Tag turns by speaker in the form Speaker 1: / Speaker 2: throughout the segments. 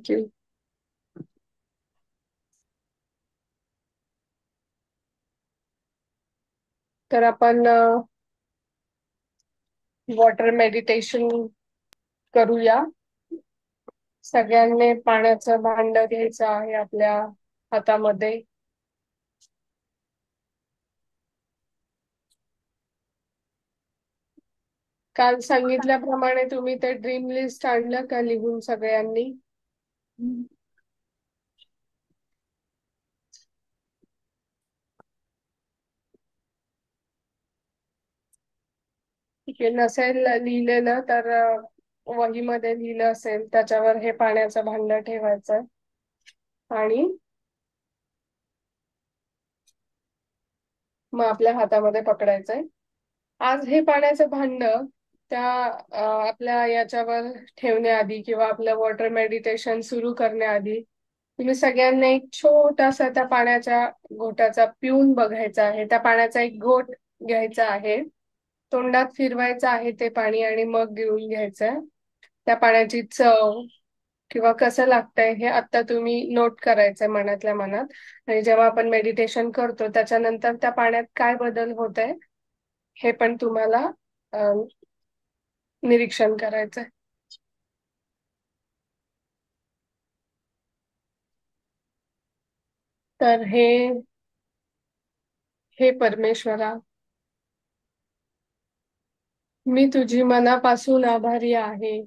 Speaker 1: Thank you. तर आपण water meditation करूया. सगळ्यांनी पाण्याचं भांड घ्यायचं आहे आपल्या हातामध्ये. काल सांगितल्याप्रमाणे तुम्ही ते ड्रीम लिस्ट आणलं का लिहून सगळ्यांनी? ठीक आहे, नसेल लिहिलेलं तर वहीमध्ये लिहिलं असेल त्याच्यावर हे पाण्याचं भांड ठेवायचं आणि मग आपल्या हातामध्ये पकडायचंय. आज हे पाण्याचं भांड त्या आपल्या याच्यावर ठेवण्याआधी किंवा आपलं वॉटर मेडिटेशन सुरू करण्याआधी तुम्ही सगळ्यांनी एक छोटासा त्या पाण्याच्या घोटाचा पिऊन बघायचा आहे. त्या पाण्याचा एक घोट घ्यायचा आहे, तोंडात फिरवायचं आहे ते पाणी आणि मग गिळून घ्यायचंय. त्या पाण्याची चव किंवा कसं लागतंय हे आता तुम्ही नोट करायचंय मनातल्या मनात. आणि जेव्हा आपण मेडिटेशन करतो त्याच्यानंतर त्या पाण्यात काय बदल होत आहे हे पण तुम्हाला निरीक्षण करायचंय. तर हे परमेश्वरा, मी तुझी मनापासून आभारी आहे.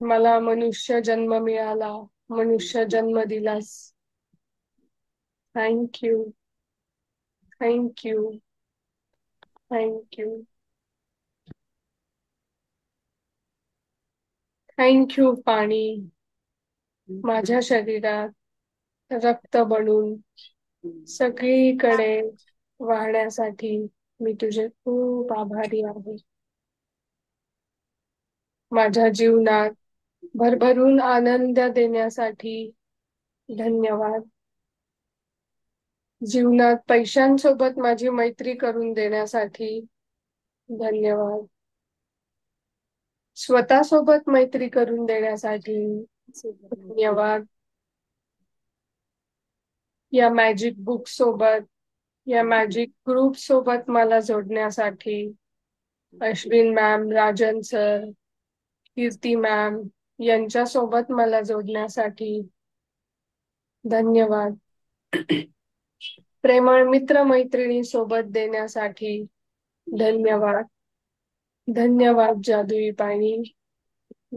Speaker 1: मला मनुष्य जन्म मिळाला, मनुष्य जन्म दिलास. थँक्यू, थँक्यू, थँक्यू, थँक्यू पाणी, माझ्या शरीरात रक्त बनून सगळीकडे वाहण्यासाठी मी तुझे खूप आभारी आहे. माझ्या जीवनात भरभरून आनंद देण्यासाठी धन्यवाद. जीवनात पैशांसोबत माझी मैत्री करून देण्यासाठी धन्यवाद. स्वतःसोबत मैत्री करून देण्यासाठी धन्यवाद. या मॅजिक बुक सोबत, या मॅजिक ग्रुप सोबत मला जोडण्यासाठी अश्विन मॅम, राजन सर, कीर्ती मॅम यांच्या सोबत मला जोडण्यासाठी धन्यवाद. प्रेमळ मित्र मैत्रिणी सोबत देण्यासाठी धन्यवाद. धन्यवाद जादुई पाणी,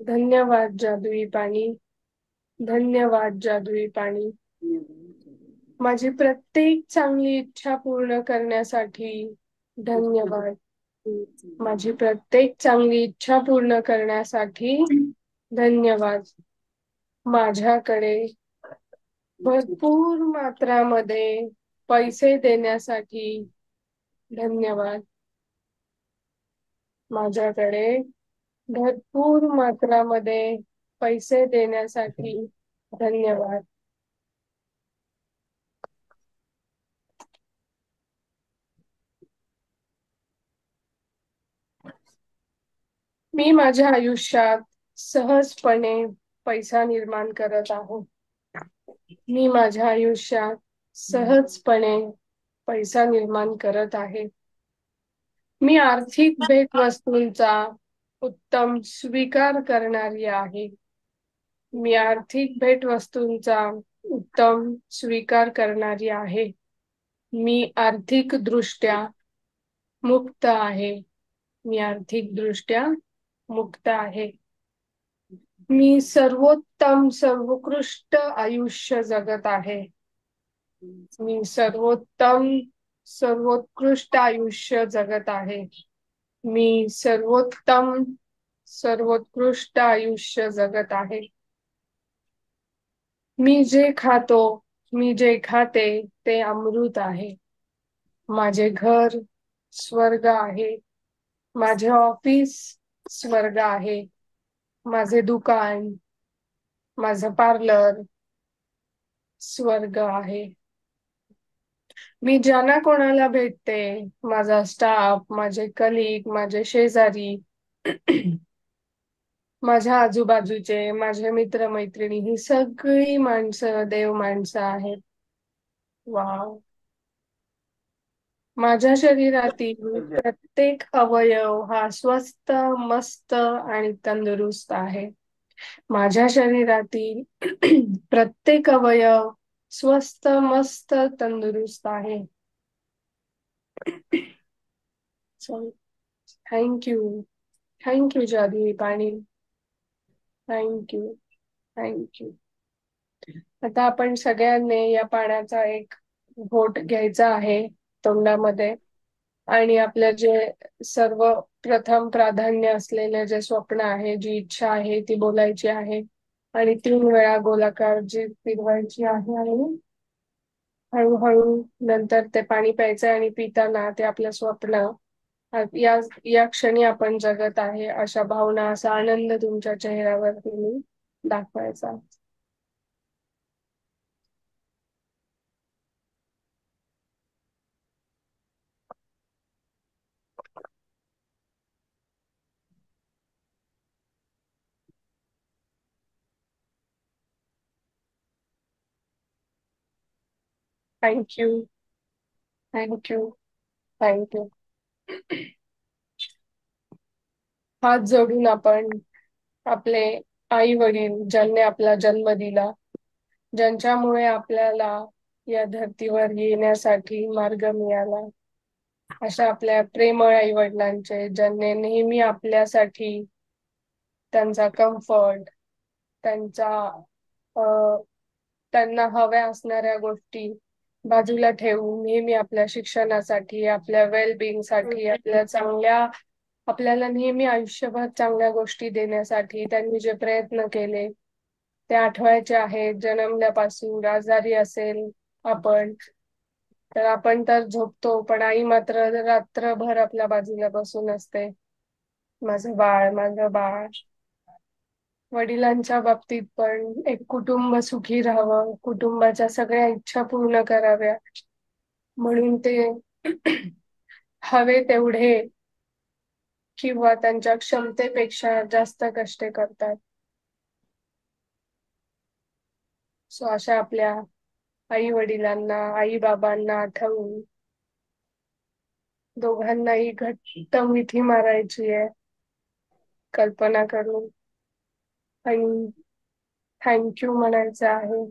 Speaker 1: धन्यवाद जादुई पाणी, धन्यवाद जादुई पाणी. माझी प्रत्येक चांगली इच्छा पूर्ण करण्यासाठी धन्यवाद. माझी प्रत्येक चांगली इच्छा पूर्ण करण्यासाठी धन्यवाद. माझ्याकडे भरपूर मात्रामध्ये पैसे देण्यासाठी धन्यवाद. माझ्याकडे भरपूर मात्रामध्ये पैसे देण्यासाठी धन्यवाद. मी माझ्या आयुष्यात सहजपणे पैसा निर्माण करत आहोत. मी माझ्या आयुष्यात सहजपणे पैसा निर्माण करत आहे. मी आर्थिक भेटवस्तूंचा उत्तम स्वीकार करणारी आहे. मी आर्थिक भेटवस्तूंचा उत्तम स्वीकार करणारी आहे. मी आर्थिक दृष्ट्या मुक्त आहे. मी आर्थिक दृष्ट्या मुक्त आहे. मी सर्वोत्तम सर्वोत्कृष्ट आयुष्य जगत आहे. मी सर्वोत्तम सर्वोत्कृष्ट आयुष्य जगत आहे. मी सर्वोत्तम सर्वोत्कृष्ट आयुष्य जगत आहे. मी जे खातो, मी जे खाते ते अमृत आहे. माझे घर स्वर्ग आहे. माझे ऑफिस स्वर्ग आहे. माझे दुकान, माझं पार्लर स्वर्ग आहे. मी ज्यांना कोणाला भेटते, माझा स्टाफ, माझे कलिग, माझे शेजारी माझ्या आजूबाजूचे माझे मित्रमैत्रिणी ही सगळी माणसं देव माणसं आहेत. वाव. माझ्या शरीरातील प्रत्येक अवयव हा स्वस्थ, मस्त आणि तंदुरुस्त आहे. माझ्या शरीरातील प्रत्येक अवयव स्वस्थ, मस्त, तंदुरुस्त आहे. थँक्यू. थँक्यू जादू पाणी. थँक्यू. थँक्यू. आता आपण सगळ्यांनी या पाण्याचा एक घोट घ्यायचा आहे तोंडामध्ये, आणि आपलं जे सर्व प्रथम प्राधान्य असलेले जे स्वप्न आहे, जी इच्छा आहे ती बोलायची आहे, आणि 3 वेळा गोलाकार जी फिरवायची आहे, आणि हळूहळू नंतर ते पाणी प्यायचं, आणि पिताना ते आपलं स्वप्न या या क्षणी आपण जगत आहे अशा भावना, असा आनंद तुमच्या चेहऱ्यावर तुम्ही दाखवायचा. थँक्यू. थँक्यू. थँक्यू. हात जोडून आपण आपले आई वडील, ज्यांनी आपला जन्म दिला, ज्यांच्यामुळे आपल्याला या धर्तीवर येण्यासाठी मार्ग मिळाला, अशा आपल्या प्रेमळ आई वडिलांचे, ज्यांनी नेहमी आपल्यासाठी त्यांचा कम्फर्ट, त्यांचा अ, त्यांना हव्या असणाऱ्या गोष्टी बाजूला ठेवून नेहमी आपल्या शिक्षणासाठी, आपल्या वेलबिंग साठी, आपल्याला नेहमी आयुष्यभर चांगल्या गोष्टी देण्यासाठी त्यांनी जे प्रयत्न केले ते आठवायचे आहेत. जन्मल्यापासून आजारी असेल आपण, तर आपण तर झोपतो, पण आई मात्र रात्रभर आपल्या बाजूला बसून असते. माझं बाळ, माझं बाळ. वडिलांच्या बाबतीत पण एक कुटुंब सुखी राहावं, कुटुंबाच्या सगळ्या इच्छा पूर्ण कराव्या, म्हणून ते हवे तेवढे किंवा त्यांच्या क्षमतेपेक्षा जास्त कष्ट करतात. सो अशा आपल्या आई वडिलांना, आई बाबांना आठवून दोघांनाही घट्ट मिठी मारायची आहे, कल्पना करून, आणि थँक्यू म्हणायचं आहे.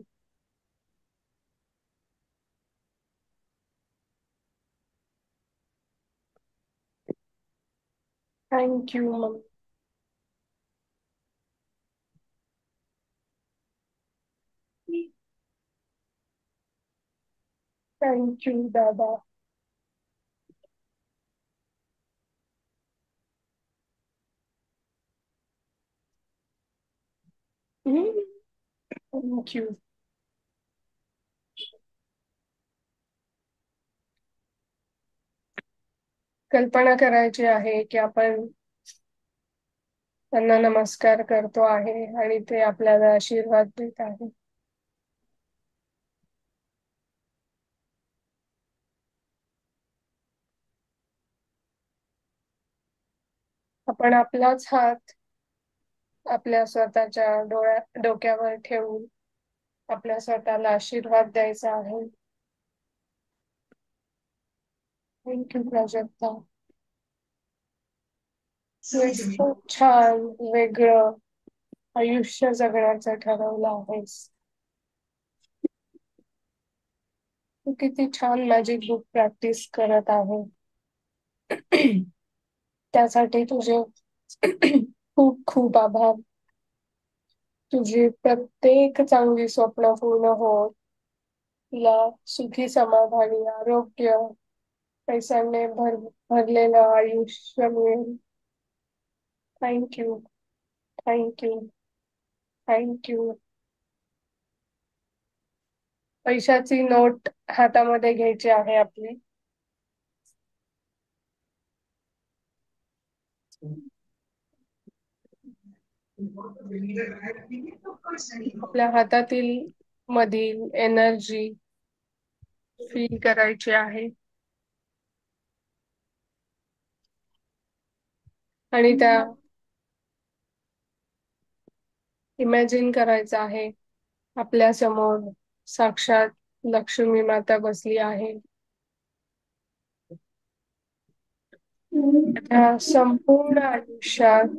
Speaker 1: थँक्यू मग. थँक्यू दादा. थँक्यू. कल्पना करायची आहे की आपण त्यांना नमस्कार करतो आहे आणि ते आपल्याला आशीर्वाद देत आहे. आपण आपलाच हात आपल्या स्वतःच्या डोक्यावर ठेवून आपल्या स्वतःला आशीर्वाद द्यायचा आहे. थँक्यू प्राजक्ता. खूप छान वेगळं आयुष्य जगण्याचं ठरवलं आहेस. तू किती छान मॅजिक बुक प्रॅक्टिस करत आहे. त्यासाठी तुझे खूप खूप आभार. तुझी प्रत्येक चांगली स्वप्न पूर्ण हो. तुला सुखी, समाधानी, आरोग्य, पैशाने भरलेलं आयुष्य मिळेल. थँक्यू. थँक्यू. थँक्यू. पैशाची नोट हातामध्ये घ्यायची आहे आपली. आपल्या हातातील मधील एनर्जी फील करायची आहे, आणि त्या इमॅजिन करायचं आहे आपल्या समोर साक्षात लक्ष्मी माता बसली आहे. त्या संपूर्ण आयुष्यात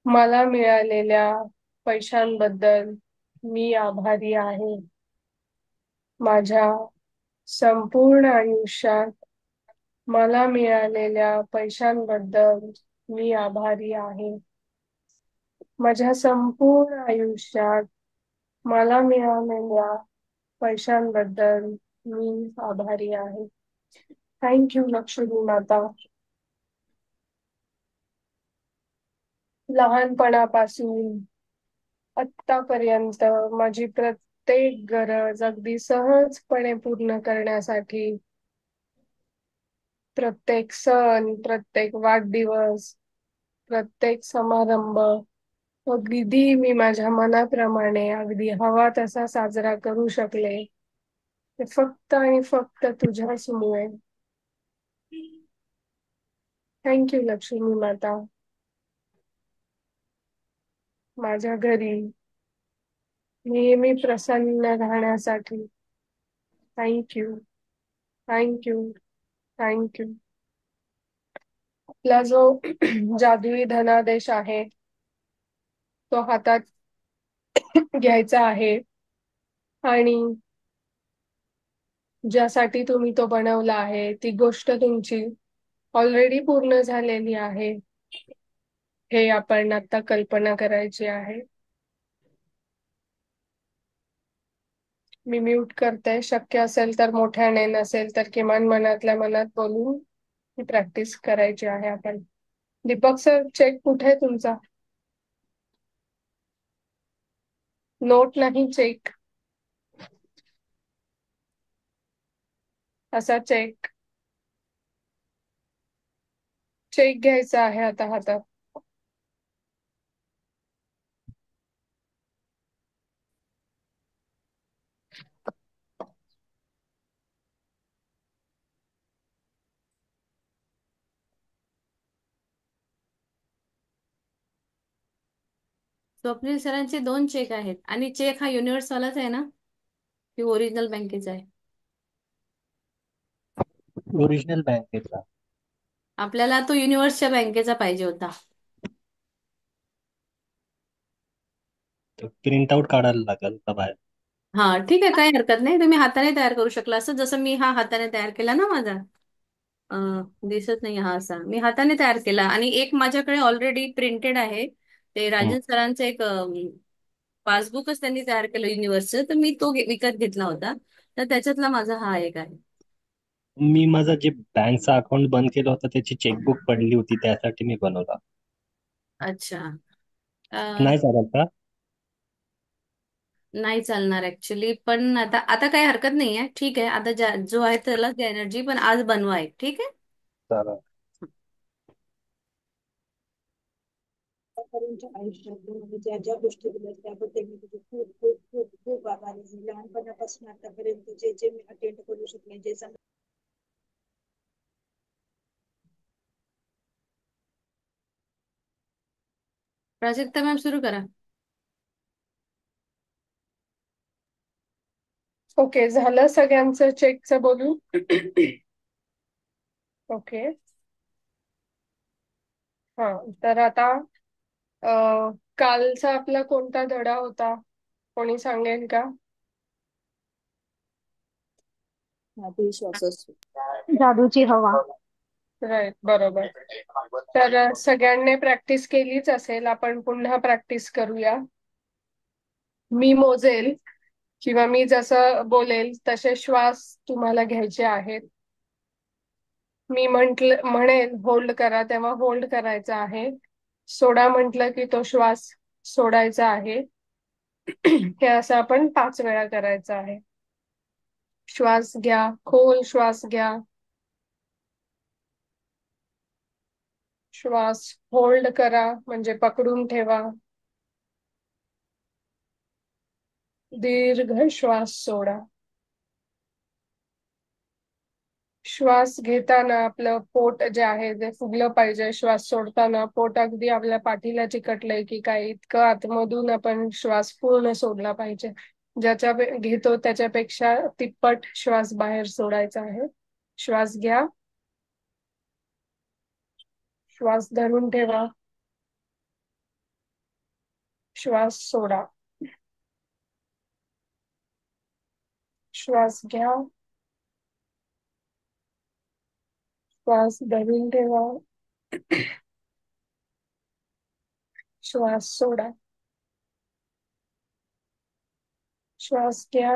Speaker 1: मला मिळालेल्या पैशांबद्दल मी आभारी आहे. माझ्या संपूर्ण आयुष्यात मला मिळालेल्या पैशांबद्दल मी आभारी आहे. माझ्या संपूर्ण आयुष्यात मला मिळालेल्या पैशांबद्दल मी आभारी आहे. थँक यू लक्ष्मी माता. लहानपणापासून आत्तापर्यंत माझी प्रत्येक गरज अगदी सहजपणे पूर्ण करण्यासाठी प्रत्येक सण, प्रत्येक वाढदिवस, प्रत्येक समारंभ अगदी मी माझ्या मनाप्रमाणे अगदी हवा तसा साजरा करू शकले, ते फक्त आणि फक्त तुझ्याचमुळे. थँक यू लक्ष्मी माता. माझ्या घरी नेहमी प्रसन्न राहण्यासाठी thank you, thank you, thank you. आपला जो जादुई धनादेश आहे तो हातात घ्यायचा आहे आणि ज्यासाठी तुम्ही तो बनवला आहे ती गोष्ट तुमची ऑलरेडी पूर्ण झालेली आहे हे आपण आता कल्पना करायची आहे. मी म्यूट करते. शक्य असेल तर मोठ्याने, नसेल तर किमान मनातल्या मनात बोलून ही प्रॅक्टिस करायची आहे आपण. दीपक सर, चेक कुठे आहे तुमचा? नोट नाही, चेक. असा चेक, चेक घ्यायचा आहे आता हातात.
Speaker 2: स्वप्नील सरांचे 2 चेक आहेत आणि चेक हा युनिव्हर्स वालाच आहे ना, की ओरिजिनल बँकेचा आहे?
Speaker 3: ओरिजिनल बँकेचा.
Speaker 2: आपल्याला तो युनिव्हर्सच्या बँकेचा पाहिजे होता.
Speaker 3: प्रिंट आउट काढायला लागेल का बाहेर?
Speaker 2: हा ठीक आहे, काही हरकत नाही. तुम्ही हाताने तयार करू शकला असं, जसं मी हा हाताने तयार केला ना माझा. दिसत नाही हा असा मी हाताने तयार केला आणि एक माझ्याकडे ऑलरेडी प्रिंटेड आहे. ते
Speaker 3: हं.
Speaker 2: राजन सरांचं एक पासबुकच त्यांनी तयार केलं युनिव्हर्सचं, तर मी तो विकत घेतला होता. तर त्याच्यातला माझा हा एक आहे.
Speaker 3: मी माझा जे बँकचा अकाउंट बंद केलं होतं त्याची चेकबुक पडली होती, त्यासाठी मी बनवला.
Speaker 2: अच्छा.
Speaker 3: नाही चालेल का?
Speaker 2: नाही चालणार ऍक्च्युली, पण आता आता काही हरकत नाहीये. ठीक आहे, आता जो आहे त्यालाच द्या एनर्जी, पण आज बनवा एक. ठीक आहे.
Speaker 3: चालेल.
Speaker 4: आतापर्यंतच्या आयुष्यात मला ज्या ज्या गोष्टी दिल्या त्याबद्दल मी तुझे खूप खूप खूप खूप आभारी आहे. लहानपणापासून आतापर्यंत जे जे मी अटेंड करू शकले, जे
Speaker 2: प्राजक्ता मॅम सुरू करा.
Speaker 1: ओके, झालं सगळ्यांचं चेकचं बोलून? ओके. हा, तर आता कालचा आपला कोणता धडा होता, कोणी सांगेल का?
Speaker 4: विश्वास असतो.
Speaker 5: जादूची हवा.
Speaker 1: राईट, बरोबर. तर सगळ्यांनी प्रॅक्टिस केलीच असेल, आपण पुन्हा प्रॅक्टिस करूया. मी मोजेल किंवा मी जसं बोलेल तसे श्वास तुम्हाला घ्यायचे आहेत. मी म्हणेल होल्ड करा, तेव्हा होल्ड करायचा आहे. सोडा म्हटलं की तो श्वास सोडायचा आहे. हे असं आपण 5 वेळा करायचं आहे. श्वास घ्या, खोल श्वास घ्या. श्वास होल्ड करा, म्हणजे पकडून ठेवा. दीर्घ श्वास सोडा. श्वास घेताना आपलं पोट जे आहे ते फुगलं पाहिजे. श्वास सोडताना पोट अगदी आपल्या पाठीला चिकटलंय की काय इतकं आतमधून आपण श्वास पूर्ण सोडला पाहिजे. घेतो त्याच्यापेक्षा तिप्पट श्वास बाहेर सोडायचा आहे. श्वास घ्या, श्वास धरून ठेवा, श्वास सोडा. श्वास घ्या, श्वास धरून ठेवा, श्वास सोडा. श्वास घ्या,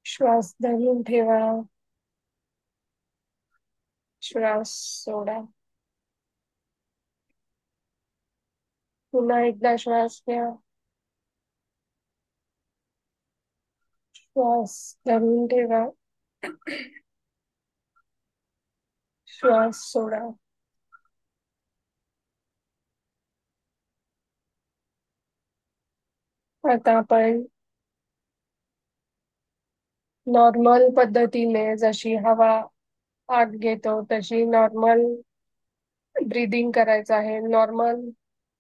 Speaker 1: श्वास धरून ठेवा, श्वास सोडा. पुन्हा एकदा श्वास घ्या, श्वास धरून ठेवा, श्वास सोडा. आता आपण नॉर्मल पद्धतीने जशी हवा आत घेतो तशी नॉर्मल ब्रीदिंग करायचं आहे. नॉर्मल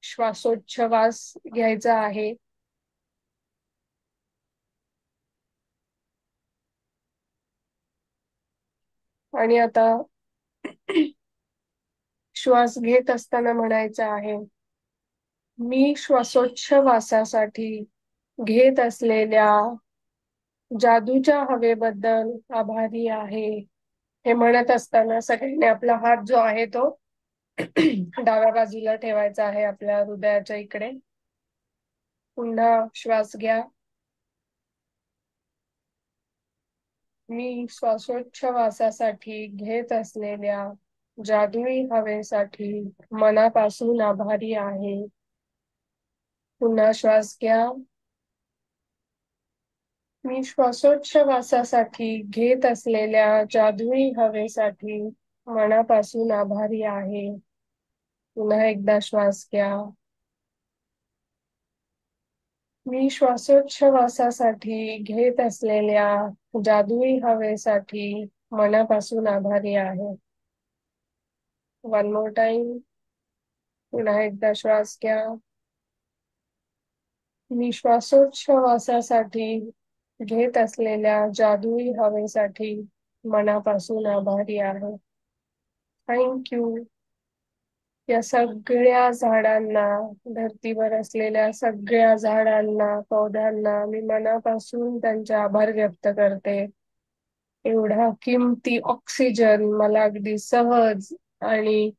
Speaker 1: श्वासोच्छवास घ्यायचा आहे. आणि आता श्वास घेत असताना म्हणायचं आहे, मी श्वासोच्छवासासाठी घेत असलेल्या जादूच्या हवेबद्दल आभारी आहे. हे म्हणत असताना सगळ्यांनी आपला हात जो आहे तो डाव्या बाजूला ठेवायचा आहे आपल्या हृदयाच्या इकडे. पुन्हा श्वास घ्या, मी श्वासोच्छवासासाठी घेत असलेल्या जादुई हवेसाठी मनापासून आभारी आहे. पुन्हा श्वास घ्या, मी श्वासोच्छवासासाठी घेत असलेल्या जादुई हवेसाठी मनापासून आभारी आहे. पुन्हा एकदा श्वास घ्या, मी श्वासोच्छवासासाठी घेत असलेल्या जादुई हवेसाठी मनापासून आभारी आहे. One more time. पुन्हा एकदा श्वास घ्या, मी श्वासोच्छवासासाठी घेत असलेल्या जादुई हवेसाठी मनापासून आभारी आहे. थँक्यू. या सगळ्या झाडांना, धरतीवर असलेल्या सगळ्या झाडांना, पौधांना मी मनापासून त्यांचे आभार व्यक्त करते. एवढा किमती ऑक्सिजन मला अगदी सहज आणि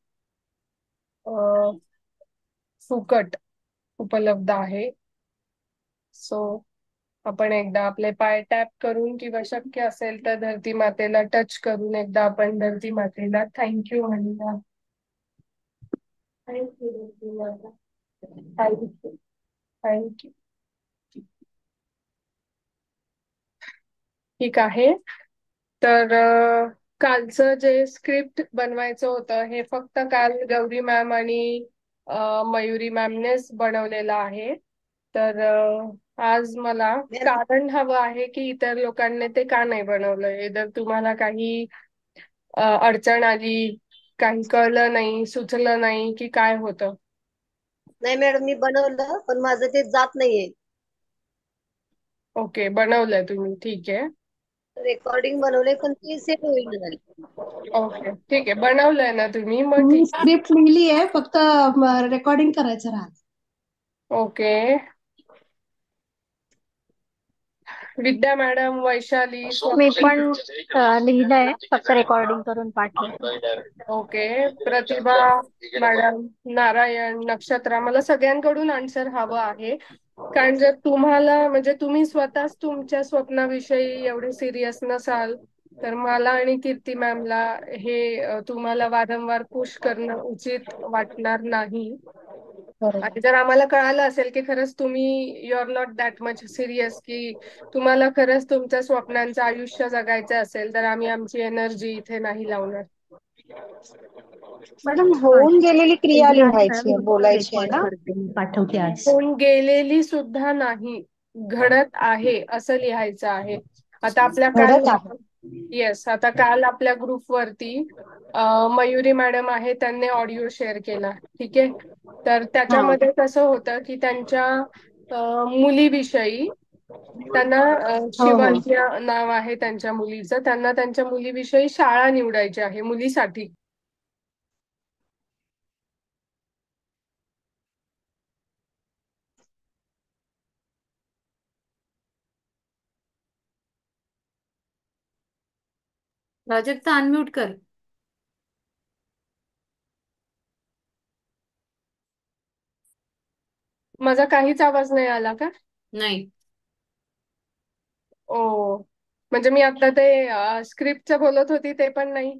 Speaker 1: फुकट उपलब्ध आहे. सो आपण एकदा आपले पाय टॅप करून किंवा शक्य असेल तर धरती मातेला टच करून एकदा आपण धरती मातेला थँक्यू म्हणूया. थँक्यू धरती माता. थँक्यू. थँक्यू. ठीक आहे. तर कालचं जे स्क्रिप्ट बनवायचं होतं हे फक्त काल गौरी मॅम आणि मयुरी मॅमनेच बनवलेलं आहे. तर आज मला कारण हवं आहे की इतर लोकांनी ते का नाही बनवलंय. जर तुम्हाला काही अडचण आली, काही कळलं नाही, सुचलं नाही की काय होतं?
Speaker 5: नाही मॅडम, मी बनवलं पण माझं ते जात नाहीये.
Speaker 1: ओके, बनवलंय तुम्ही, ठीक आहे.
Speaker 5: रेकॉर्डिंग बनवलंय पण ती सेव्ह होईल झाली.
Speaker 1: ओके, ठीक आहे, बनवलंय ना तुम्ही, मग ठीक.
Speaker 6: स्क्रिप्ट लिहिली आहे, फक्त रेकॉर्डिंग करायचं राहत.
Speaker 1: ओके. विद्या मॅडम, वैशाली,
Speaker 7: मी पण लिहिलंय, फक्त रेकॉर्डिंग करून पाठवलं.
Speaker 1: ओके. प्रतिभा मॅडम, नारायण, नक्षत्रा, मला सगळ्यांकडून आन्सर हवं आहे. कारण जर तुम्हाला म्हणजे तुम्ही स्वतःच तुमच्या स्वप्नाविषयी एवढे सिरियस नसाल तर मला आणि कीर्ती मॅमला हे तुम्हाला वारंवार पुश करणं उचित वाटणार नाही. आणि जर आम्हाला कळालं असेल की खरंच तुम्ही you are not that much serious, की तुम्हाला खरंच तुमच्या स्वप्नांचं आयुष्य जगायचं असेल, तर आम्ही आमची एनर्जी इथे नाही लावणार.
Speaker 8: मॅडम, होऊन गेलेली क्रिया लिहायची आहे, बोलायची आहे ना?
Speaker 6: पाठवते आज.
Speaker 1: होऊन गेलेली सुद्धा नाही, घडत आहे असं लिहायचं आहे. आता आपल्या काल
Speaker 8: घडत आहे.
Speaker 1: येस, आता काल आपल्या ग्रुपवरती मयुरी मॅडम आहे, त्यांनी ऑडिओ शेअर केला. ठीक आहे. तर
Speaker 8: हा
Speaker 1: त्याच्यामध्ये कसं होतं की त्यांच्या मुलीविषयी त्यांना
Speaker 8: हो हो
Speaker 1: शिवान्या नाव आहे त्यांच्या मुलीचं, त्यांना त्यांच्या मुलीविषयी शाळा निवडायची आहे मुलीसाठी.
Speaker 2: प्राजक्ता अनम्यूट कर.
Speaker 1: माझा काहीच आवाज नाही आला का?
Speaker 2: नाही.
Speaker 1: ओ, म्हणजे मी आता ते स्क्रिप्टचं बोलत होती ते पण नाही.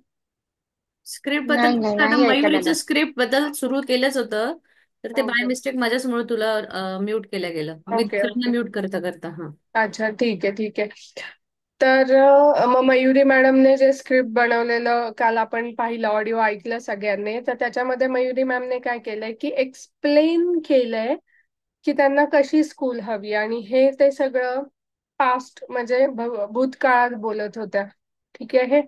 Speaker 2: स्क्रिप्ट बद्दल
Speaker 8: नाही नाही
Speaker 2: आता
Speaker 8: नाही ऐकायला
Speaker 2: मयुरीचं
Speaker 8: येणार.
Speaker 2: स्क्रिप्ट बद्दल सुरू केलंच होतं, तर ते बाय
Speaker 1: ओके
Speaker 2: मिस्टेक माझ्यासमोर तुला म्यूट केलं गेलं. मी
Speaker 1: ओके
Speaker 2: दुसऱ्यांना
Speaker 1: ओके.
Speaker 2: म्यूट करता करता. हा.
Speaker 1: अच्छा, ठीक आहे ठीक आहे. तर मग मयुरी मॅडमने जे स्क्रिप्ट बनवलेलं काल आपण पाहिलं, ऑडिओ ऐकलं सगळ्यांनी, तर त्याच्यामध्ये मयुरी मॅमने काय केलंय की एक्सप्लेन केलंय की त्यांना कशी स्कूल हवी, आणि हे ते सगळं पास्ट म्हणजे भूतकाळात बोलत होत्या. ठीक आहे.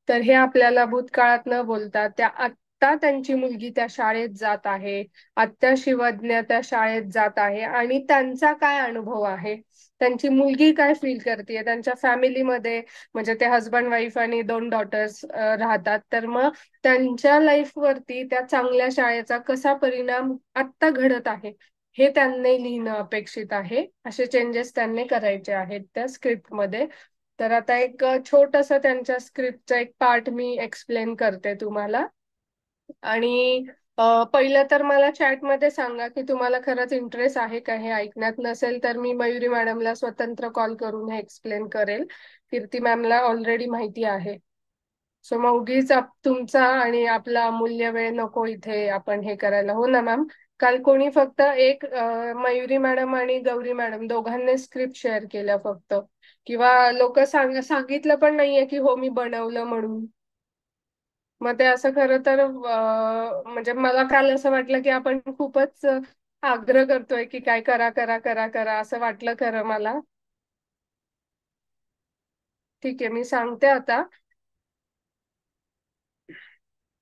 Speaker 1: तर हे आपल्याला भूतकाळात न बोलता त्या आत्ता त्यांची मुलगी त्या शाळेत जात आहे, आत्या शिवज्ञ त्या शाळेत जात आहे, आणि त्यांचा काय अनुभव आहे, त्यांची मुलगी काय फील करते त्यांच्या फॅमिलीमध्ये. म्हणजे ते हजबंड वाईफ आणि 2 डॉटर्स राहतात. तर मग त्यांच्या लाईफ वरती त्या चांगल्या शाळेचा कसा परिणाम आत्ता घडत आहे, हे त्यांनी लिहिणं अपेक्षित आहे. असे चेंजेस त्यांनी करायचे आहेत त्या स्क्रिप्टमध्ये. तर आता एक छोटस त्यांच्या स्क्रिप्टचा एक पार्ट मी एक्सप्लेन करते तुम्हाला. आणि पहिलं तर मला चॅटमध्ये सांगा की तुम्हाला खरंच इंटरेस्ट आहे का हे ऐकण्यात. नसेल तर मी मयुरी मॅडमला स्वतंत्र कॉल करून हे एक्सप्लेन करेल. कीर्ती मॅमला ऑलरेडी माहिती आहे. सो मग उगीच तुमचा आणि आपला अमूल्य वेळ नको इथे आपण हे करायला. हो ना मॅम? काल कोणी फक्त एक मयुरी मॅडम आणि गौरी मॅडम दोघांनी स्क्रिप्ट शेअर केल्या फक्त, किंवा लोक सांगितलं पण नाहीये की हो मी बनवलं म्हणून. मग ते असं खरं तर म्हणजे मला काल असं वाटलं की आपण खूपच आग्रह करतोय की काय करा करा करा करा, असं वाटलं खरं मला. ठीक आहे, मी सांगते आता.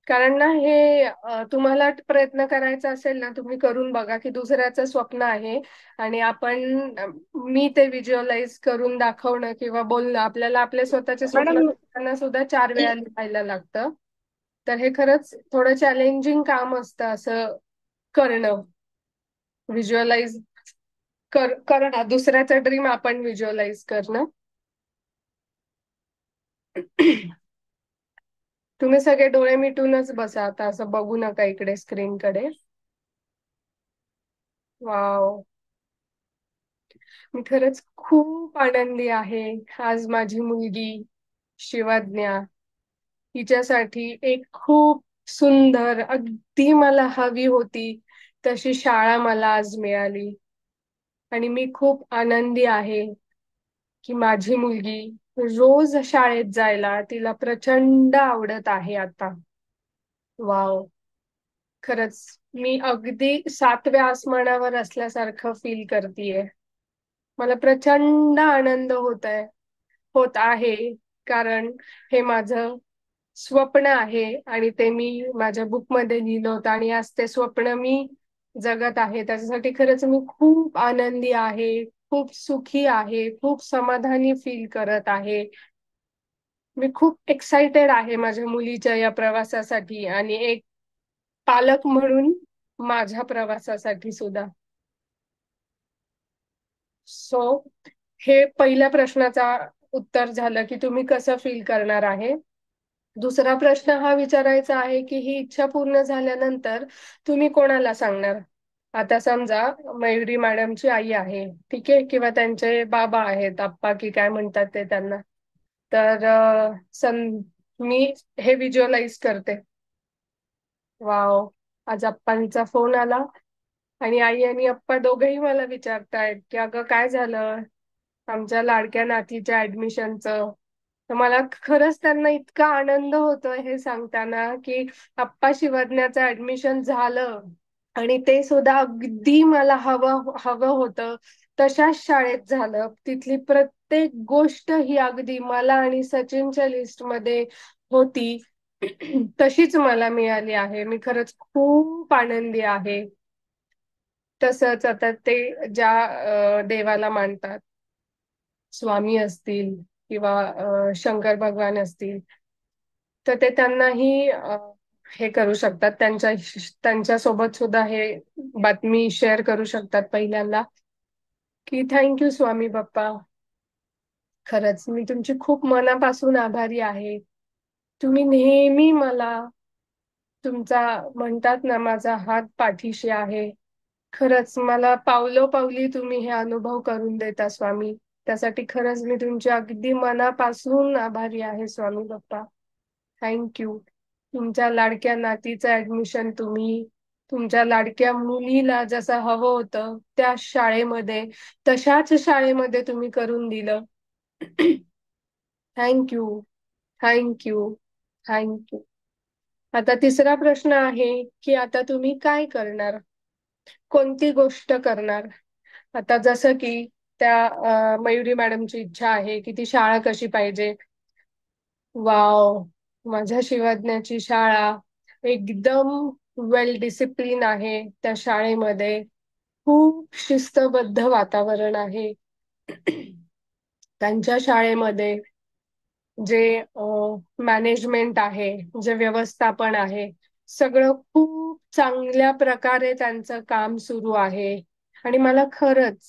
Speaker 1: कारण ना हे तुम्हाला प्रयत्न करायचा असेल ना, तुम्ही करून बघा की दुसऱ्याचं स्वप्न आहे आणि आपण मी ते व्हिज्युअलाइज करून दाखवणं किंवा बोलणं, आपल्याला आपले स्वतःचे स्वप्न
Speaker 8: मॅडम
Speaker 1: करताना सुद्धा 4 वेळा लिहायला लागतं. तर हे खरंच थोडं चॅलेंजिंग काम असतं असं करणं, व्हिज्युअलाइज करणं, दुसऱ्याचं ड्रीम आपण व्हिज्युअलाइज करणं. तुम्ही सगळे डोळे मिटूनच बसा आता, असं बघू नका इकडे स्क्रीनकडे. वाव, मी खरंच खूप आनंदी आहे. आज माझी मुलगी शिवज्ञा हिच्यासाठी एक खूप सुंदर, अगदी मला हवी होती तशी शाळा मला आज मिळाली. आणि मी खूप आनंदी आहे की माझी मुलगी रोज शाळेत जायला तिला प्रचंड आवडत आहे आता. वाव, खरंच मी अगदी 7व्या आसमानावर असल्यासारखं फील करतीये. मला प्रचंड आनंद होत आहे, कारण हे माझं स्वप्न आहे आणि ते मी माझ्या बुकमध्ये लिहिलं होतं, आणि आज ते स्वप्न मी जगत आहे. त्याच्यासाठी खरंच मी खूप आनंदी आहे, खूप सुखी आहे, खूप समाधानी फील करत आहे. मी खूप एक्साइटेड आहे माझ्या मुलीच्या या प्रवासासाठी, आणि एक पालक म्हणून माझ्या प्रवासासाठी सुद्धा. सो हे पहिल्या प्रश्नाचा उत्तर झालं की तुम्ही कसं फील करणार आहे. दुसरा प्रश्न हा विचारायचा आहे की ही इच्छा पूर्ण झाल्यानंतर तुम्ही कोणाला सांगणार. आता समजा मयुरी मॅडमची आई आहे, ठीक आहे, किंवा त्यांचे बाबा आहेत, आप्पा की काय म्हणतात ते त्यांना. तर मी हे व्हिज्युअलाइज करते. वाव, आज आप्पांचा फोन आला आणि आई आणि आप्पा दोघेही मला विचारतायत की अगं काय झालं आमच्या लाडक्या नातीच्या ऍडमिशनचं. तर मला खरंच त्यांना इतका आनंद होतोय हे सांगताना की आप्पा शिवज्ञाचं ऍडमिशन झालं आणि ते सुद्धा अगदी मला हवं हवं होतं तशाच शाळेत झालं. तिथली प्रत्येक गोष्ट ही अगदी मला आणि सचिनच्या लिस्टमध्ये होती तशीच मला मिळाली आहे. मी खरंच खूप आनंदी आहे. तसंच आता ते ज्या देवाला मानतात, स्वामी असतील किंवा शंकर भगवान असतील, तर ते त्यांनाही हे करू शकतात. त्यांच्या सोबत सुद्धा हे बातमी शेअर करू शकतात पहिल्यांदा, की थँक्यू स्वामी बाप्पा. खरंच मी तुमची खूप मनापासून आभारी आहे. तुम्ही नेहमी मला तुमचा म्हणतात ना, माझा हात पाठीशी आहे. खरंच मला पावलोपावली तुम्ही हे अनुभव करून देता स्वामी. त्यासाठी खरंच मी तुमची अगदी मनापासून आभारी आहे स्वामी बाप्पा. थँक्यू. तुमच्या लाडक्या नातीचं ऍडमिशन तुम्ही तुमच्या लाडक्या मुलीला जसं हवं होतं त्या शाळेमध्ये, तशाच शाळेमध्ये तुम्ही करून दिलं. थँक्यू. थँक्यू. थँक्यू. आता तिसरा प्रश्न आहे की आता तुम्ही काय करणार, कोणती गोष्ट करणार. आता जसं की त्या मयुरी मॅडमची इच्छा आहे की ती शाळा कशी पाहिजे. वाव, माझ्या शिवज्ञाची शाळा एकदम वेल डिसिप्लिन आहे. त्या शाळेमध्ये खूप शिस्तबद्ध वातावरण आहे. त्यांच्या शाळेमध्ये जे मॅनेजमेंट आहे, जे व्यवस्थापन आहे, सगळं खूप चांगल्या प्रकारे त्यांचं काम सुरू आहे. आणि मला खरंच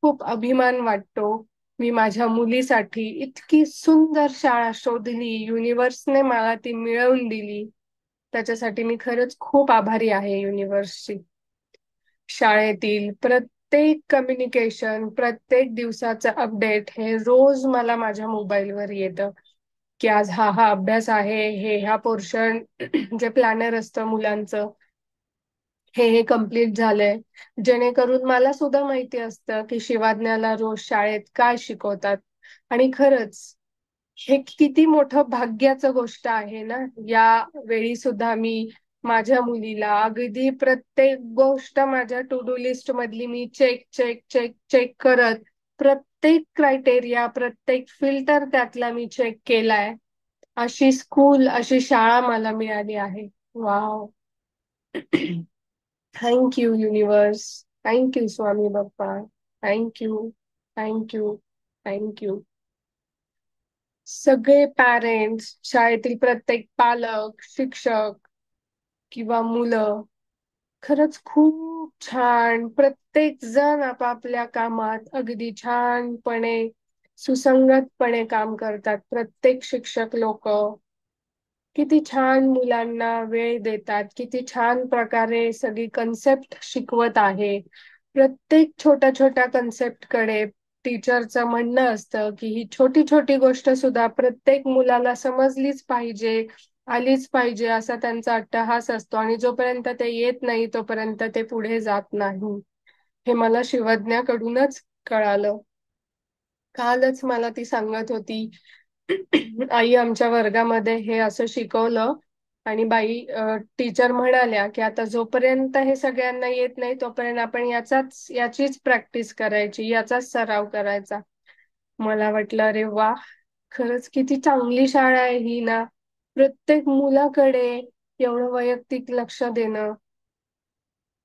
Speaker 1: खूप अभिमान वाटतो. मी माझ्या मुलीसाठी इतकी सुंदर शाळा शोधली, युनिव्हर्सने मला ती मिळवून दिली. त्याच्यासाठी मी खरंच खूप आभारी आहे युनिव्हर्सची. शाळेतील प्रत्येक कम्युनिकेशन, प्रत्येक दिवसाचं अपडेट हे रोज मला माझ्या मोबाईलवर येतं, की आज हा हा अभ्यास आहे, हे ह्या पोर्शन जे प्लॅनर असतं मुलांचं हे कम्प्लीट झालंय. जेणेकरून मला सुद्धा माहिती असतं की शिवाज्ञाला रोज शाळेत काय शिकवतात. आणि खरंच हे किती मोठं भाग्याचं गोष्ट आहे ना. या वेळी सुद्धा मी माझ्या मुलीला अगदी प्रत्येक गोष्ट माझ्या टू डू लिस्ट मधली मी चेक चेक चेक चेक करत, प्रत्येक क्रायटेरिया, प्रत्येक फिल्टर त्यातला मी चेक केलाय. अशी स्कूल, अशी शाळा मला मिळाली आहे. वाव. Thank you universe. थँक्यू स्वामी बाप्पा. थँक्यू. थँक्यू. थँक्यू. सगळे पॅरेंट्स, शाळेतील प्रत्येक पालक, शिक्षक किंवा मुलं खरंच खूप छान, प्रत्येक जण आपापल्या कामात अगदी छानपणे, सुसंगतपणे काम करतात. प्रत्येक शिक्षक लोक किती छान मुलांना वेळ देतात, किती छान प्रकारे सगळी कन्सेप्ट शिकवत आहे. प्रत्येक छोट्या छोट्या कन्सेप्ट कडे टीचरचं म्हणणं असतं की ही छोटी छोटी गोष्ट सुद्धा प्रत्येक मुलाला समजलीच पाहिजे, आलीच पाहिजे, असा त्यांचा अट्टहास असतो. आणि जोपर्यंत ते येत नाही तोपर्यंत ते पुढे जात नाही. हे मला शिवज्ञाकडूनच कळालं. कालच मला ती सांगत होती, आई आमच्या वर्गामध्ये हे असं शिकवलं आणि बाई टीचर म्हणाल्या की आता जोपर्यंत हे सगळ्यांना येत नाही तोपर्यंत आपण याचीच प्रॅक्टिस करायची, याचाच सराव करायचा. मला वाटलं अरे वा, खरंच किती चांगली शाळा आहे ही ना. प्रत्येक मुलाकडे एवढं वैयक्तिक लक्ष देणं.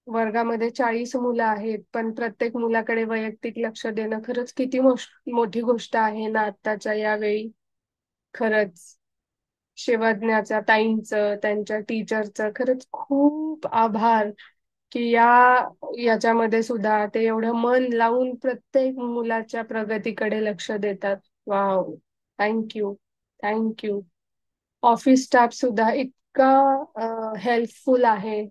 Speaker 1: वर्गामध्ये 40 मुलं आहेत पण प्रत्येक मुलाकडे वैयक्तिक लक्ष देणं खरंच किती मोठी गोष्ट आहे ना आत्ताच्या यावेळी. खरंच शिवज्ञाच्या ताईंचं, त्यांच्या टीचरचं खरंच खूप आभार की याच्यामध्ये सुद्धा ते एवढं मन लावून प्रत्येक मुलाच्या प्रगतीकडे लक्ष देतात. Wow. Thank you. Thank you. Office staff सुद्धा इतका हेल्पफुल आहे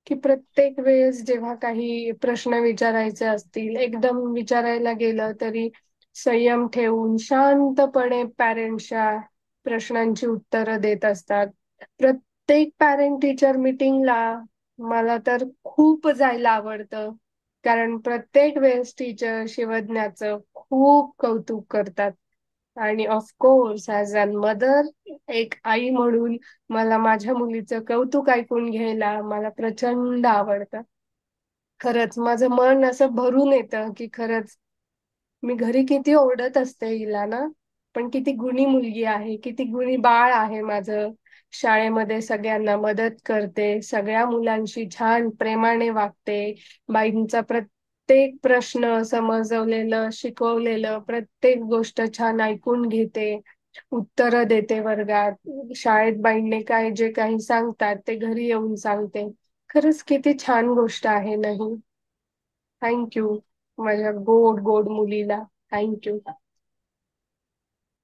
Speaker 1: की प्रत्येक वेळेस जेव्हा काही प्रश्न विचारायचे असतील, एकदम विचारायला गेलं तरी संयम ठेवून शांतपणे पॅरेंट्सच्या प्रश्नांची उत्तरं देत असतात. प्रत्येक पॅरेंट टीचर मीटिंगला मला तर खूप जायला आवडतं, कारण प्रत्येक वेळेस टीचर शिवज्ञाचं खूप कौतुक करतात. आणि ऑफकोर्स ॲज अ मदर, एक आई म्हणून मला माझ्या मुलीचं कौतुक ऐकून घ्यायला मला प्रचंड आवडतं. खरंच माझं मन असं भरून येतं की खरंच मी घरी किती ओरडत असते हिला ना, पण किती गुणी मुलगी आहे, किती गुणी बाळ आहे माझं. शाळेमध्ये सगळ्यांना मदत करते, सगळ्या मुलांशी छान प्रेमाने वागते, बाईंचा प्रत्येक प्रश्न समजवलेलं शिकवलेलं प्रत्येक गोष्ट छान ऐकून घेते, उत्तरं देते वर्गात. शाळेत बाईंनी काय जे काही सांगतात ते घरी येऊन सांगते. खरंच किती छान गोष्ट आहे ना ही. थँक्यू माझ्या गोड गोड मुलीला. थँक्यू.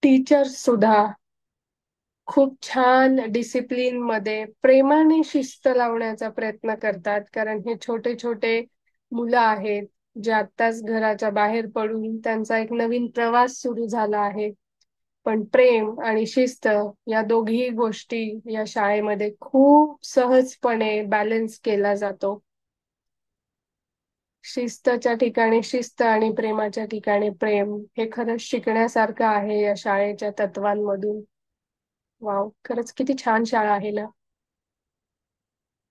Speaker 1: टीचर्स सुद्धा खूप छान डिसिप्लिन मध्ये प्रेमाने शिस्त लावण्याचा प्रयत्न करतात, कारण हे छोटे छोटे मुलं आहेत जे आत्ताच घराच्या बाहेर पडून त्यांचा एक नवीन प्रवास सुरू झाला आहे. पण प्रेम आणि शिस्त या दोघी गोष्टी या शाळेमध्ये खूप सहजपणे बॅलन्स केला जातो. शिस्तच्या ठिकाणी शिस्त आणि प्रेमाच्या ठिकाणी प्रेम, हे खरंच शिकण्यासारखं आहे या शाळेच्या तत्वांमधून. वाव, खरंच किती छान शाळा आहे ना.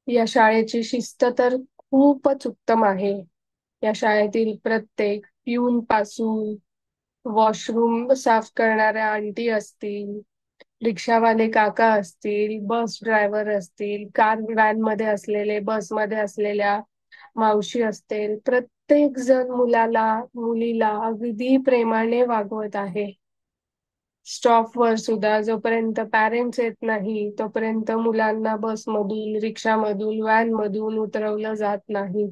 Speaker 1: या शाळेची शिस्त तर खूपच उत्तम आहे. या शाळेतील प्रत्येक पिऊन पासून वॉशरूम साफ करणाऱ्या आंटी असतील, रिक्षावाले काका असतील, बस ड्रायव्हर असतील, कार व्हॅन मध्ये असलेले, बसमध्ये असलेल्या मावशी असतील, प्रत्येक जण मुलाला मुलीला अगदी प्रेमाने वागवत आहे. स्टॉपवर सुद्धा जोपर्यंत पॅरेंट्स येत नाही तोपर्यंत मुलांना बसमधून, रिक्षामधून, व्हॅन मधून उतरवलं जात नाही.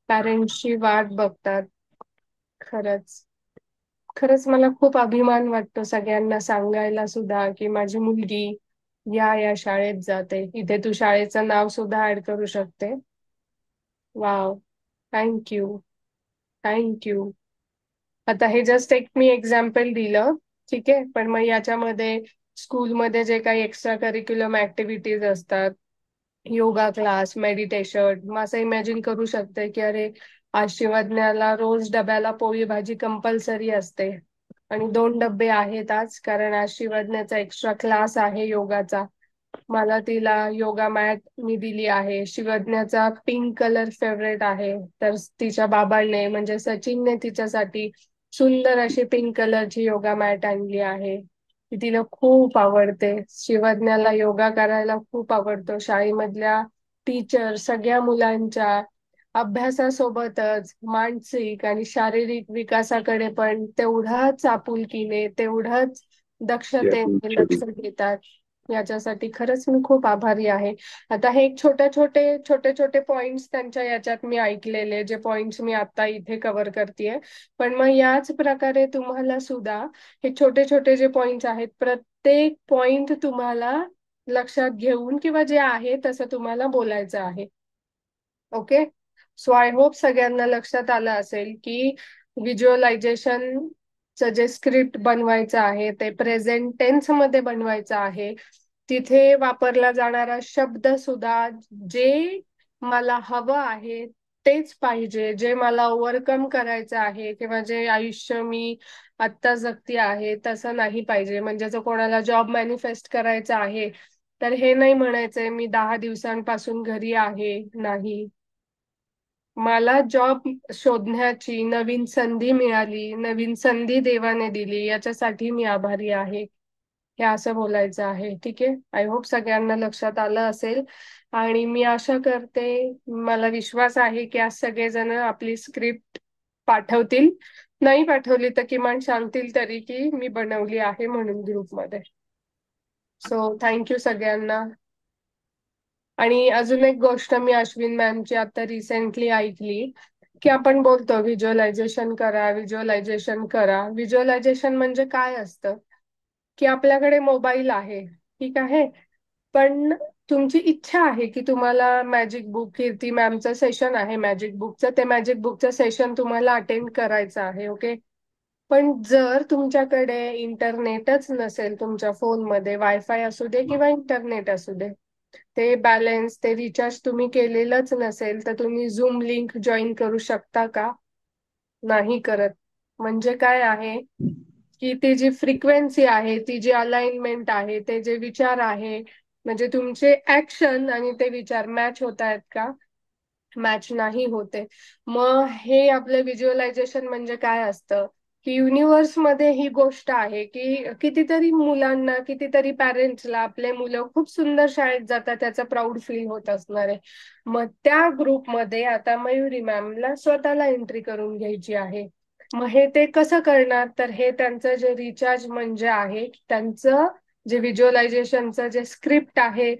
Speaker 1: पॅरेंट्सची वाट बघतात. खरंच खरंच मला खूप अभिमान वाटतो सगळ्यांना सांगायला सुद्धा की माझी मुलगी या शाळेत जाते. इथे तू शाळेचं नाव सुद्धा ऍड करू शकते. Wow, thank you. थँक्यू. आता हे जस्ट एक मी एक्झाम्पल दिलं, ठीक आहे, पण मग याच्यामध्ये स्कूलमध्ये जे काही एक्स्ट्रा करिक्युलम ऍक्टिव्हिटीज असतात, योगा क्लास, मेडिटेशन, मग असं इमॅजिन करू शकते की अरे आज शिवज्ञाला रोज डब्याला पोळी भाजी कंपल्सरी असते आणि 2 डब्बे आहेत आज, कारण आज शिवज्ञाचा एक्स्ट्रा क्लास आहे योगाचा. मला तिला योगा मॅट मी दिली आहे. शिवज्ञाचा पिंक कलर फेवरेट आहे, तर तिच्या बाबांनी म्हणजे सचिनने तिच्यासाठी सुंदर अशी पिंक कलरची योगा मॅट आणली आहे. ती तिला खूप आवडते. शिवज्ञाला योगा करायला खूप आवडतो. शाळेमधल्या टीचर सगळ्या मुलांच्या अभ्यासासोबतच मानसिक आणि शारीरिक विकासाकडे पण तेवढाच आपुलकीने, तेवढाच दक्षतेने लक्ष देतात. याच्यासाठी खरंच मी खूप आभारी आहे. आता हे एक छोटे छोटे पॉइंट्स त्यांच्या याच्यात मी ऐकलेले, जे पॉइंट्स मी आता इथे कव्हर करतेय. पण मग याच प्रकारे तुम्हाला सुद्धा हे छोटे छोटे जे पॉइंट्स आहेत, प्रत्येक पॉइंट तुम्हाला लक्षात घेऊन किंवा जे आहे तसं तुम्हाला बोलायचं आहे. ओके, सो आय होप सगळ्यांना लक्षात आलं असेल की व्हिज्युअलायझेशनचं जे स्क्रिप्ट बनवायचं आहे ते प्रेझेंट टेन्स मध्ये बनवायचं आहे. तिथे वापरला जाणारा शब्द सुद्धा जे मला हवं आहे तेच पाहिजे, जे मला ओव्हरकम करायचं आहे किंवा जे आयुष्य मी आत्ता जगती आहे तसं नाही पाहिजे. म्हणजे जर कोणाला जॉब मॅनिफेस्ट करायचा आहे तर हे नाही म्हणायचंय मी 10 दिवसांपासून घरी आहे. नाही, मला जॉब शोधण्याची नवीन संधी मिळाली, नवीन संधी देवाने दिली, याच्यासाठी मी आभारी आहे, हे असं बोलायचं आहे. ठीक आहे, आय होप सगळ्यांना लक्षात आलं असेल. आणि मी आशा करते, मला विश्वास आहे की आज सगळेजण आपली स्क्रिप्ट पाठवतील. नाही पाठवली तर किमान सांगतील तरी की मी बनवली आहे म्हणून ग्रुपमध्ये. सो थँक्यू सगळ्यांना. आणि अजून एक गोष्ट मी अश्विन मॅमची आता रिसेंटली ऐकली की आपण बोलतो व्हिज्युअलायझेशन करा, व्हिज्युअलायझेशन करा. व्हिज्युअलायझेशन म्हणजे काय असतं की आपल्याकडे मोबाईल आहे, ठीक आहे, पण तुमची इच्छा आहे की तुम्हाला मॅजिक बुक, कीर्ती मॅमचं सेशन आहे मॅजिक बुकचं, ते मॅजिक बुकचं सेशन तुम्हाला अटेंड करायचं आहे. ओके, पण जर तुमच्याकडे इंटरनेटच नसेल, तुमच्या फोनमध्ये वायफाय असू दे किंवा इंटरनेट असू दे, ते बॅलन्स, ते रिचार्ज तुम्ही केलेलंच नसेल, तर तुम्ही झूम लिंक जॉईन करू शकता का? नाही करत. म्हणजे काय आहे की ती जी फ्रिक्वेन्सी आहे, ती जी अलाइनमेंट आहे, ते जे विचार आहे, म्हणजे तुमचे ऍक्शन आणि ते विचार मॅच होत आहेत का, मॅच नाही होते. मग हे आपलं व्हिज्युअलायझेशन म्हणजे काय असतं, की युनिव्हर्स मध्ये ही गोष्ट आहे की कितीतरी मुलांना, कितीतरी पॅरेंट्सला आपले मुलं खूप सुंदर शाळेत जातात त्याचा प्राऊड फील होत असणार आहे. मग त्या ग्रुपमध्ये आता मयुरी मॅमला स्वतःला एंट्री करून घ्यायची आहे. मग हे ते कसं करणार, तर हे त्यांचं जे रिचार्ज म्हणजे आहे, त्यांचं जे व्हिज्युअलायझेशनचं जे स्क्रिप्ट आहे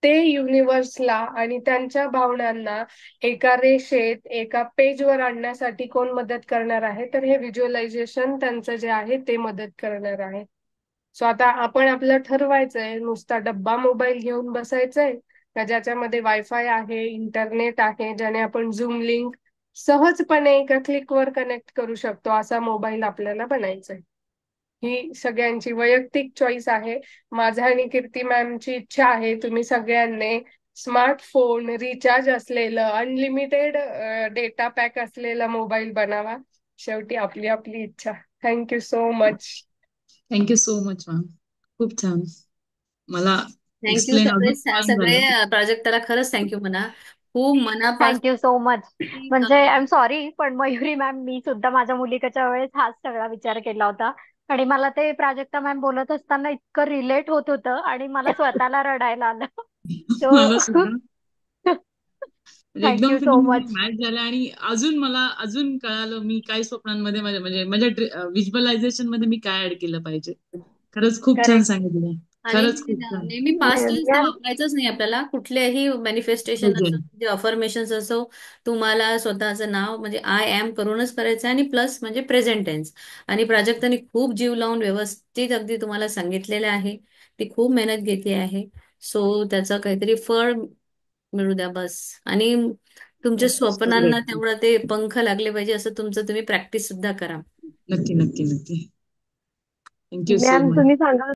Speaker 1: ते युनिव्हर्सला आणि त्यांच्या भावनांना एका रेषेत, एका पेजवर आणण्यासाठी कोण मदत करणार आहे, तर हे व्हिज्युअलायझेशन त्यांचं जे आहे ते मदत करणार आहे. सो आता आपण आपलं ठरवायचंय, नुसता डब्बा मोबाईल घेऊन बसायचंय का ज्याच्यामध्ये वायफाय आहे, इंटरनेट आहे, ज्याने आपण झूम लिंक सहजपणे एका क्लिकवर कनेक्ट करू शकतो असा मोबाईल आपल्याला बनायचाय. ही सगळ्यांची वैयक्तिक चॉईस आहे. माझा आणि कीर्ती मॅमची इच्छा आहे तुम्ही सगळ्यांनी स्मार्टफोन, रिचार्ज असलेलं, अनलिमिटेड डेटा पॅक असलेला मोबाईल बनावा. शेवटी आपली आपली इच्छा. Thank you so much.
Speaker 9: Thank you so much ma'am. खूप छान. मला
Speaker 2: थँक्यू
Speaker 9: एक्सप्लेन
Speaker 2: सगळे
Speaker 9: अजून छान
Speaker 2: सगळे
Speaker 9: झालं.
Speaker 2: प्राजक्ताला खरंच थँक्यू म्हणा, खूप मनापासून.
Speaker 7: Thank you so much. म्हणजे आय एम सॉरी, पण मयुरी मॅम, मी सुद्धा माझ्या मुलीच्या वेळेस हाच सगळा विचार केला होता. आणि मला ते प्राजक्ता मॅम बोलत असताना इतकं रिलेट होत होतं आणि मला स्वतःला रडायला आलं.
Speaker 9: मला
Speaker 7: सो
Speaker 9: सुद्धा म्हणजे एकदम
Speaker 7: thank you so
Speaker 9: feeling
Speaker 7: much.
Speaker 9: Match झाल्या आणि अजून मला अजून कळालं मी काय स्वप्नांमध्ये म्हणजे माझ्या व्हिज्युअलायझेशन मध्ये मी काय ऍड केलं पाहिजे. खरंच खूप छान
Speaker 7: करेक्ट.
Speaker 9: सांगितलं.
Speaker 2: आणि
Speaker 9: खरंच खूप छान.
Speaker 2: नेहमी पास्ट टेन्स तर
Speaker 7: मॅम,
Speaker 2: वापरायचंच नाही आपल्याला. कुठलेही मॅनिफेस्टेशन असो, म्हणजे अफर्मेशन्स असो, तुम्हाला स्वतःचं नाव म्हणजे आय एम करूनच करायचं आहे. आणि प्लस म्हणजे प्रेझेंट टेन्स. आणि प्राजक्ताने खूप जीव लावून व्यवस्थित अगदी तुम्हाला सांगितलेलं आहे. ती खूप मेहनत घेते आहे. सो त्याचं काहीतरी फळ मिळू द्या बस. आणि तुमच्या स्वप्नांना तेवढं ते पंख लागले पाहिजे असं तुमचं तुम्ही प्रॅक्टिस सुद्धा करा.
Speaker 9: नक्की नक्की नक्की. Thank you so
Speaker 7: ma'am
Speaker 9: much.
Speaker 7: तुम्ही सांगा